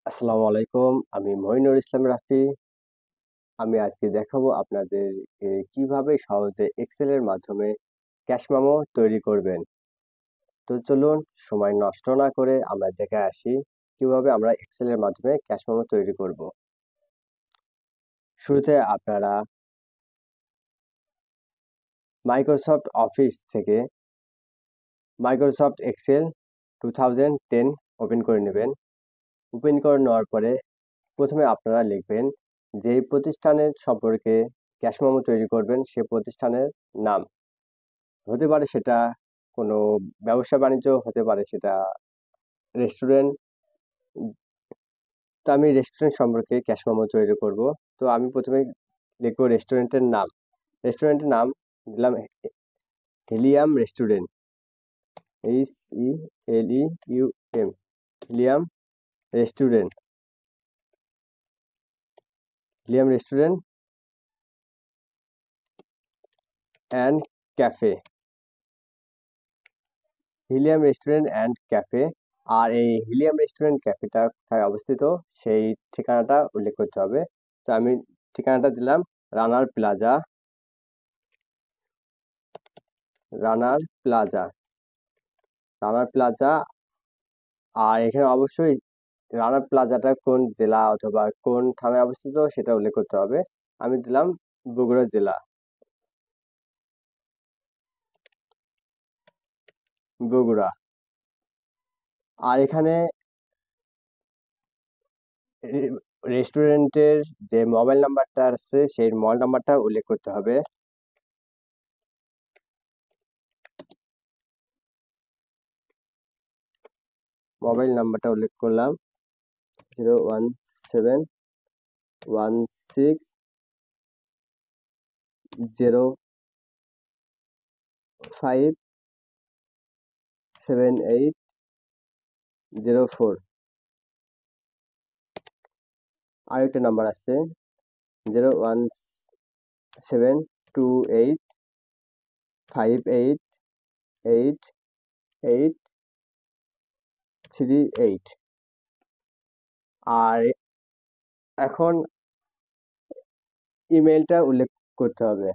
আসসালামু আলাইকুম। আমি মঈনুর ইসলাম রাফি। আমি আজকে দেখাবো আপনাদেরকে কিভাবে সহজে এক্সেল এর মাধ্যমে ক্যাশ মেমো তৈরি করবেন। তো চলুন সময় নষ্ট না করে আমরা দেখে আসি কিভাবে আমরা এক্সেল এর মাধ্যমে ক্যাশ মেমো তৈরি করব। শুরুতে আপনারা মাইক্রোসফট অফিস থেকে মাইক্রোসফট এক্সেল 2010 ওপেন করে নেবেন। ওপেন করে নেওয়ার পরে প্রথমে আপনারা লিখবেন যে প্রতিষ্ঠানের সম্পর্কে ক্যাশ মেমো তৈরি করবেন সে প্রতিষ্ঠানের নাম। হতে পারে সেটা কোনো ব্যবসা বাণিজ্য, হতে পারে সেটা রেস্টুরেন্ট। তো আমি রেস্টুরেন্ট সম্পর্কে ক্যাশ মেমো তৈরি করব। তো আমি প্রথমে লিখবো রেস্টুরেন্টের নাম। রেস্টুরেন্টের নাম দিলাম Helium restaurant, HELEUM, Helium restaurant, Helium restaurant and cafe, Helium restaurant and cafe. আর এই হিলিয়াম রেস্টুরেন্ট ক্যাফেটা কোথায় অবস্থিত সেই ঠিকানাটা উল্লেখ করতে হবে। তো আমি ঠিকানাটা দিলাম রানার প্লাজা, রানার প্লাজা, রানার প্লাজা। আর এখানে অবশ্যই রানার প্লাজাটা কোন জেলা অথবা কোন থানায় অবস্থিত সেটা উল্লেখ করতে হবে। আমি দিলাম বগুড়া জেলা, বগুড়া। আর এখানে রেস্টুরেন্টের যে মোবাইল নাম্বারটা আছে সেই মোবাইল নাম্বারটা উল্লেখ করতে হবে। মোবাইল নাম্বারটা উল্লেখ করলাম 01716057804। আরেকটা নাম্বার আছে 017288838। আর এখন ইমেলটা উল্লেখ করতে হবে।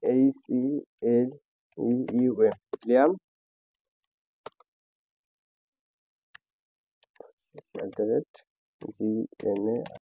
HELEUM, Liam @gmail